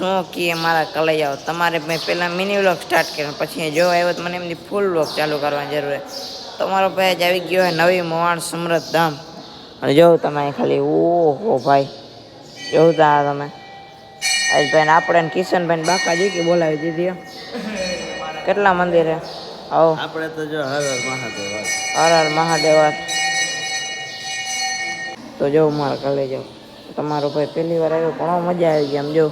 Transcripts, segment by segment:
શું કે મારા કલાઈ તમારે મેં પહેલાં મિની વ્લોગ સ્ટાર્ટ કર્યો પછી જો આવ્યો તો મને એમની ફૂલ વ્લોગ ચાલુ કરવાની જરૂર છે. તમારો ભાઈ જ આવી ગયો હોય નવી મોવાણ સમૃદ્ધ ધામ અને જોઉં તમે ખાલી ઓહો ભાઈ જોઉં તા તમે આજભાઈને આપણે કિશનભાઈને બાકાજી કે બોલાવી દીધી કેટલા મંદિરે આવો આપણે તો જો હર હર મહાદેવ હર હર મહાદેવ તો જવું મારે કાલે જાવ તમારો ભાઈ પહેલી વાર આવ્યો ઘણો મજા આવી ગઈ આમ જો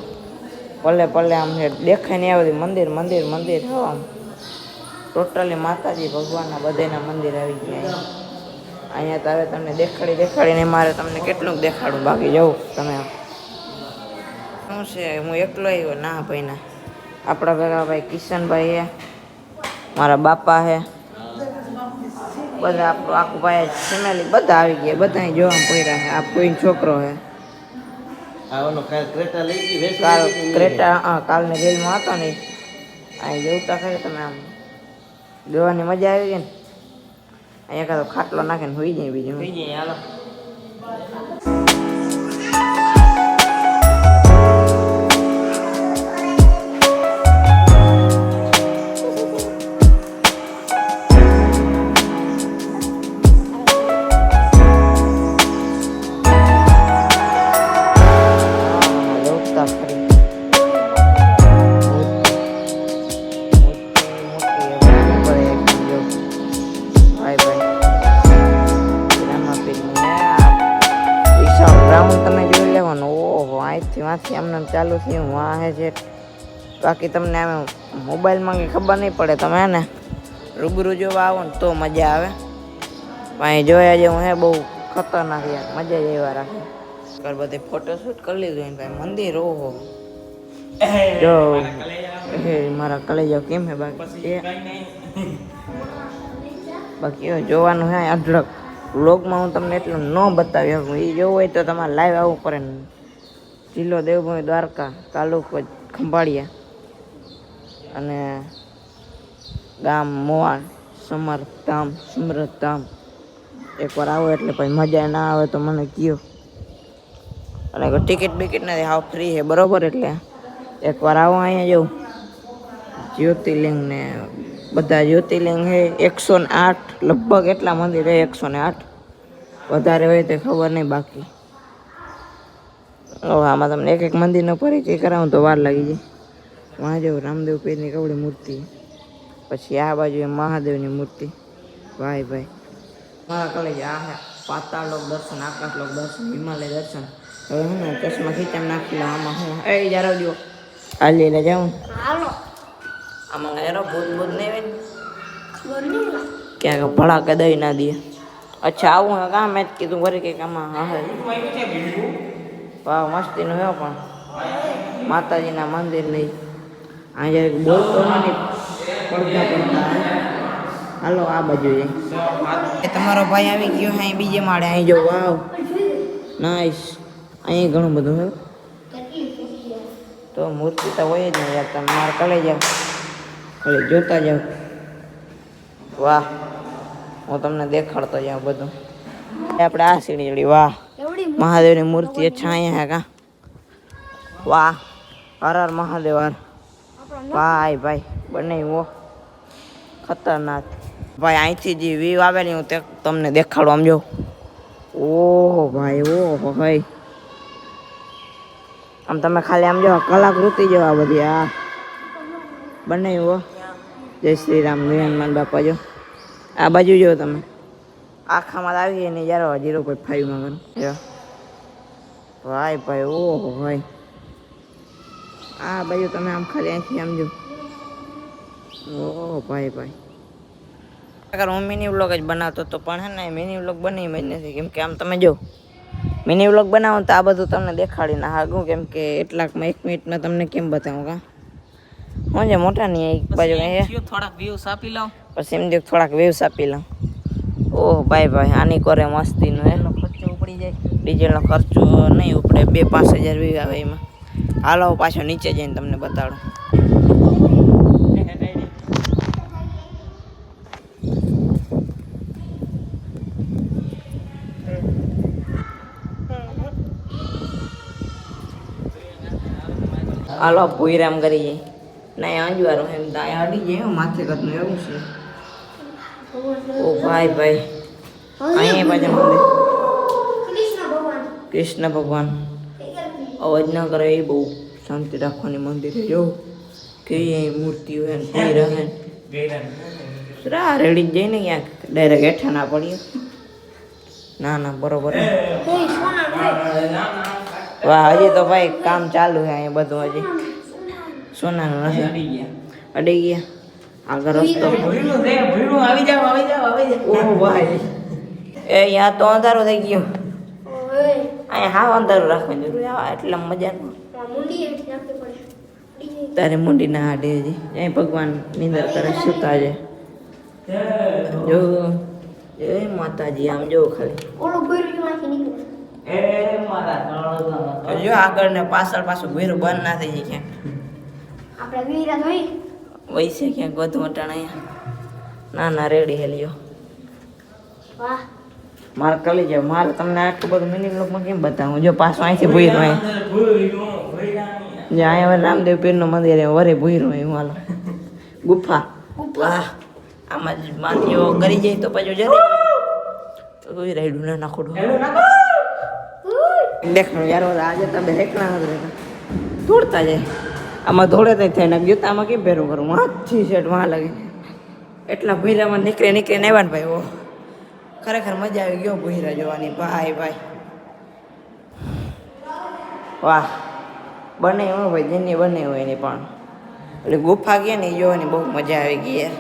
પલ્લે પલ્લે આમ દેખાય નહીં આવે મંદિર મંદિર મંદિર આમ ટોટલી માતાજી ભગવાનના બધાના મંદિર આવી ગયા અહીંયા તો હવે તમને દેખાડીને મારે તમને કેટલું દેખાડું બાકી જવું તમે શું છે હું એકલો આવ્યો ના ભાઈ ના આપણા ભેગા ભાઈ કિશનભાઈ હે મારા બાપા હે બધા આપણું આખું ભાઈ ફેમિલી બધા આવી ગયા બધા જોવા પડ્યા છે આ કોઈ છોકરો હે ક્રેટા લઈ ગઈ કાલ ક્રેટા હા કાલની રેલમાં હતો ને અહીં જોતા ખરી તમે આમ જોવાની મજા આવી ગઈ ને અહીંયા કાં ખાટલો નાખીને હોઈ જાય બીજું હોઈ જાય હાલો વાંચી આમને ચાલુ થયું વાહે છે બાકી તમને આમ મોબાઈલમાં કંઈ ખબર નહીં પડે તમે ને રૂબરૂ જોવા આવો ને તો મજા આવે અહીં જોયા જેવું હે બહુ ખતરનાક યાર મજા જ એવા રાખે કર બધે ફોટોશૂટ કરી લીધું ભાઈ મંદિર ઓહો જો મારા કલેજા કેમ હે બાકી જોવાનું હે અઢળક વ્લોગમાં હું તમને એટલું ન બતાવી શકું એ જોવું હોય તો તમારે લાઈવ આવવું પડે ને જિલ્લો દેવભૂમિ દ્વારકા તાલુકો ખંભાળિયા અને ગામ મોવાણ સમર્થધામ સમૃદ્ધધામ એકવાર આવો એટલે પછી મજા ના આવે તો મને કહો અને ટિકિટ બિકિટ નથી હાવ ફ્રી છે બરોબર એટલે એકવાર આવો અહીંયા જવું જ્યોતિર્લિંગ ને બધા જ્યોતિર્લિંગ છે 108 લગભગ એટલા મંદિર છે 108 વધારે હોય તો ખબર નહીં બાકી આમાં તમને એક એક મંદિરનો પરિચય કરાવું તો વાર લાગી જાય વાં જવું રામદેવ પીરની કવડી મૂર્તિ પછી આ બાજુ મહાદેવની મૂર્તિ ભાઈ ભાઈ મારા કલેજ આ હે પાતાળ લોક દર્શન આકાશ લોક દર્શન હિમાલય દર્શન હવે હું ને ચશ્મા ખીચામ નાખી લો આમાં હું એ જારો જો હાલી એટલે જાઉં આમાં એરો ભૂત ભૂત નહીં હોય ક્યાંક ભડાકે દઈ ના દે અચ્છા આવું હે કાં મેં જ કીધું વળી કંઈક આમાં હા વાહ મસ્તીનું હે પણ માતાજીના મંદિર નહીં અહીંયા બોલતો નથી પડતા પડતા હાલો આ બાજુ તમારો ભાઈ આવી ગયો અહીં બીજે માળે અહીં જો વાવ નાઈસ અહીં ઘણું બધું હે તો મૂર્તિ તો હોય જ નહીં યાર તમે મારે કલે જાઓ ખાલી જોતા જાઓ વાહ હું તમને દેખાડતો જાઉં બધું આપણે આ સીડી ચડી વાહ મહાદેવની મૂર્તિ અચ્છા અહીંયા હે કા વાહ હર હર મહાદેવ હર ભાઈ ભાઈ બનાવ્યો ખતરનાક ભાઈ અહીંથી જે વ્યૂ આવેલી હું તે તમને દેખાડું આમ જો ઓહો ભાઈ ઓહો ભાઈ આમ તમે ખાલી આમ જો કલાકૃતિ જેવા બધી આ બનાવ્યો જય શ્રી રામ હનુમાન બાપા જો આ બાજુ જો તમે આખામાં આવી ને યાર 0.5 માં જો ભાઈ ભાઈ ઓહો ભાઈ આ બાજુ તમે આમ ખાલી અહીંથી આમ જો ઓહો ભાઈ ભાઈ અગર હું મિની વ્લોગ જ બનાવતો તો પણ હે ને મિની વ્લોગ બની જ નથી કેમ કે આમ તમે જો મિની વ્લોગ બનાવો તો આ બધું તમને દેખાડીને હાગું કેમ કે એટલાકમાં 1 મિનિટમાં તમને કેમ બતાવું કા હું જે મોટા નહીં એક બાજુ થોડાક વ્યૂઝ આપી લઉં પછી એમ જો થોડાક વ્યૂઝ આપી લઉં ઓહ ભાઈ ભાઈ આની કરે મસ્તીનો એનો ખર્ચો ઉપડી જાય ડીઝલનો ખર્ચો નહીં ઉપડે 2-5 હજાર વ્યૂ આવે એમાં હાલો પાછો નીચે જઈને તમને બતાડું હાલો ભૂઈરામ કરી જાય ના અંજવારું એમ તો અહીંયા અડી જાય માથે કરતું એવું છે ઓ ભાઈ ભાઈ અહીંયા પાછા મંદિર કૃષ્ણ ભગવાન અવાજ ના કરે એ બહુ શાંતિ રાખવાની મંદિરે જોવું કે મૂર્તિ હોય ને કોઈ રહે રા રેડી જ જઈને ક્યાંક ડાયરેક્ટ હેઠા ના પડીએ ના ના બરોબર વાહ હજી તો ભાઈ કામ ચાલુ છે અહીંયા બધું હજી સોનાનું નથી અડી ગયા આગળ રસ્તો આવી જાવ ઓહો ભાઈ એ યા તો અંધારો થઈ ગયો અહીંયા હાવ અંધારું રાખવાની જરૂર એટલે મજાનું તારે મુંડી ના હાડે હજી અહીં ભગવાન નિંદર કરે સુતા છે જો એ માતાજી આમ જો ખાલી જો આગળ ને પાછળ પાછું ભેરું બંધ ના થઈ જાય ક્યાંક વૈસે ક્યાંક વધુ વટાણ અહીંયા ના ના રેડી હેલ્યો મારે કરી જાવ મારે તમને આટલું બધું મિનિંગ લોકમાં કેમ બતાવું જો પાછું અહીંથી ભૂયરું જે અહીંયા રામદેવ પીરનું મંદિર વરે ભૂયરું હું હાલો ગુફા વાહ આમાં જ માથીઓ કરી જાય તો પછી જરી કોઈ રાયડું ના નાખોડું દેખાણું યાર આજે તમે રેકણા નથી રહેતા દોડતા જાય આમાં દોડે તો થાય ને જોતા આમાં કેમ ભેરું કરું વાંચી સેટ વાં લાગે એટલા ભૂયરામાં નીકળીને આવ્યા ને ભાઈ ઓ ખરેખર મજા આવી ગયો ભૂયરા જોવાની ભાઈ ભાઈ વાહ બને હો ભાઈ જેની બને હોય એની પણ એટલે ગુફા ગયા ને એ જોવાની બહુ મજા આવી ગઈ યાર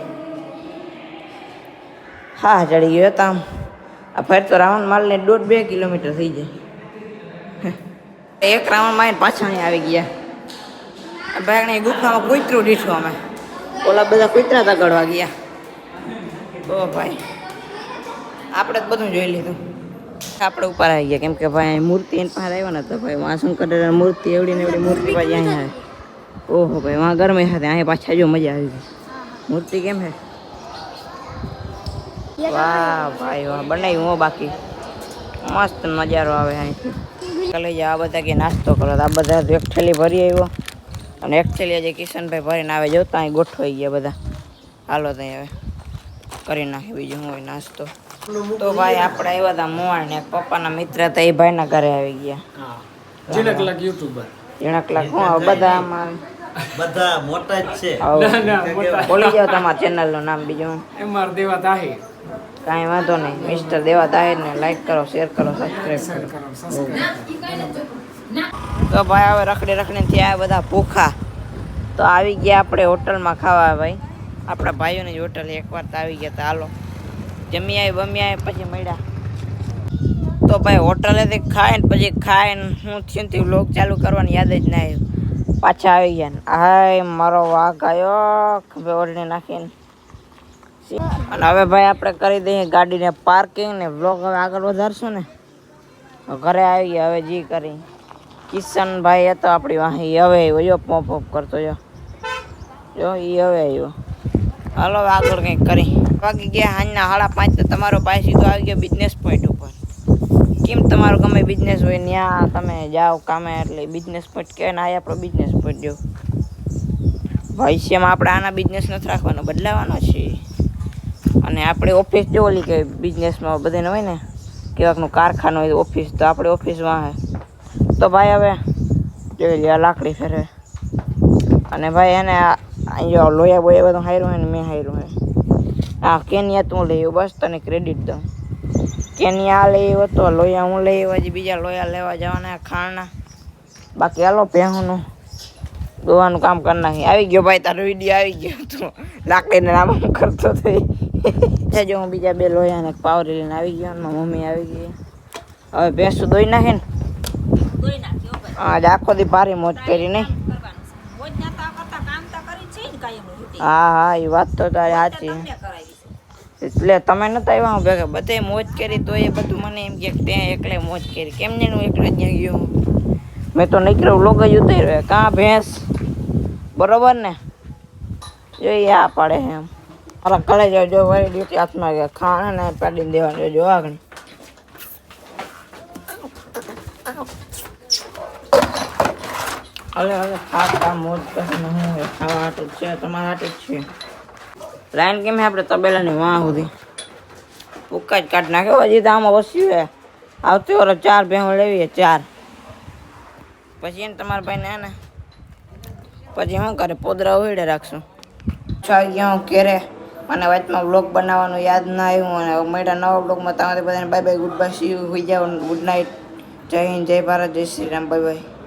હા ચડી ગયો તો આમ આ ફરતો રાવણ માલને 1.5-2 કિલોમીટર થઈ જાય એક રાવણ મારીને પાછા અહીંયા આવી ગયા ભાઈ ગુફામાં કૂતરું દીઠું અમે ઓલા બધા કૂતરા તગડવા ગયા ઓ ભાઈ આપણે જ બધું જોઈ લીધું આપણે ઉપર આવી ગયા કેમ કે ભાઈ મૂર્તિ એની પાસે આવ્યો ને તો ભાઈ વાં શંકર મૂર્તિ એવડી ને એવડી મૂર્તિ પાછી અહીંયા આવે ઓહો ભાઈ વાં ગરમી સાથે અહીંયા પાછા જો મજા આવી ગઈ મૂર્તિ કેમ છે વાહ ભાઈ વાહ બનાવી હું બાકી મસ્ત નજારો આવે અહીંથી લઈ જાઓ આ બધા કે નાસ્તો કરો આ બધા એક થેલી ભરી આવ્યો અને એક થેલી આજે કિશનભાઈ ભરીને આવે જોતા અહીં ગોઠવાઈ ગયા બધા હાલો ત્યાં હવે કરી નાખી બીજું હું હોય નાસ્તો તો ભાઈ આપણે આવ્યા હતા મોવાણ ને પપ્પાના મિત્ર હતા એ ભાઈના ઘરે આવી ગયા ઝીણક લાખ યુટ્યુબર ઝીણક લાખ હું બધા આમાં બધા મોટા જ છે બોલી જાઓ તમારા ચેનલનું નામ બીજું એમઆર દેવા તાહિર કાંઈ વાંધો નહીં મિસ્ટર દેવા તાહિર ને લાઈક કરો શેર કરો સબસ્ક્રાઈબ કરો તો ભાઈ હવે રખડી ત્યાં બધા ભૂખા તો આવી ગયા આપણે હોટલમાં ખાવા ભાઈ આપણા ભાઈઓની જ હોટલ એકવાર તો આવી ગયા તો હાલો જમી આવી બમી આવી પછી મળ્યા તો ભાઈ હોટલેથી ખાઈને પછી ખાઈને હું થયું વ્લોગ ચાલુ કરવાની યાદ જ ના આવ્યું પાછા આવી ગયા ને હાય મારો વાઘ આવ્યો ખભે ઓઢણી નાખીને અને હવે ભાઈ આપણે કરી દઈએ ગાડીને પાર્કિંગ ને વ્લોગ હવે આગળ વધારશું ને ઘરે આવી ગયા હવે જી કરી કિશનભાઈ હતો આપણી વાહી હવે આવ્યો જો પોપ કરતો જો એ હવે આવ્યો હાલો આગળ કંઈક કરી વાગી ગયા સાંજના 5:30 તો તમારો ભાઈ સીધો આવી ગયો બિઝનેસ પોઈન્ટ ઉપર કેમ તમારો ગમે બિઝનેસ હોય ત્યાં તમે જાઓ કામે એટલે બિઝનેસ પોઈન્ટ કહેવાય ને આ આપણો બિઝનેસ પોઈન્ટ જો ભવિષ્યમાં આપણે આના બિઝનેસ નથી રાખવાનો બદલાવાનો છે અને આપણે ઓફિસ જો ઓલી કે બિઝનેસમાં બધાને હોય ને કેવાકનું કારખાનું હોય ઓફિસ તો આપણે ઓફિસમાં હે તો ભાઈ હવે જોઈ લે લાકડી ફેરે અને ભાઈ એને અહીંયા લોયા બોયા બધું હાર્યું હોય ને મેં હાર્યું હોય હા કેનિયા તું લઈ બસ તને ક્રેડિટ દઉં કેનિયા લઈ આવ્યો તો લોયા હું લઈ આવ્યો હજી બીજા લોયા લેવા જવાના ખાણના બાકી હાલો ભેહુંનું દોવાનું કામ કરી નાખી આવી ગયો ભાઈ તારો વિડીયો આવી ગયો તો લાકડીને નામ કરતો થઈ જો હું બીજા 2 લોયાને પાવરી લઈને આવી ગયો મારી મમ્મી આવી ગઈ હવે ભેંસું દોઈ નાખે ને હા આખો દી ભારી મોજ કરી નહીં હા એ વાત તો તારી સાચી એટલે તમે નતા આવ્યા હું ભેગા બધે મોજ કરી તો એ બધું મને એમ કે ત્યાં એકલે મોજ કરી કેમ ને હું એકલે ત્યાં ગયો મેં તો નીકળ્યો લોગ જ ઉતાર્યો કાં ભેંસ બરોબર ને જોઈએ આ પાડે એમ મારા કલે જાવ જો વળી ડ્યુટી હાથમાં ગયા ખાણ ને પાડીને દેવાનું જો આગળ અલે ખાતા મોજ કરીને હું ખાવા હાટું જ છે તમારા હાટું જ છે લાઈન કેમ આપણે તબેલાની વાં સુધી ઉકા જ કાઢ નાખ્યો હજી તો આમાં ઓછું હે આવતી વર્ષ 4 ભેહું લેવી 4 પછી એને તમારા ભાઈને હે ને પછી શું કરે પોદરા ઉડે રાખશું છાઈ ગયા હું ઘેરે અને વચમાં બ્લોગ બનાવવાનું યાદ ના આવ્યું અને મળ્યા નવા બ્લોગમાં તમારે બધાને bye bye good bye see you હોઈ જાવ ગુડ નાઇટ જય હિન્દ જય ભારત જય શ્રી રામ બાય બાય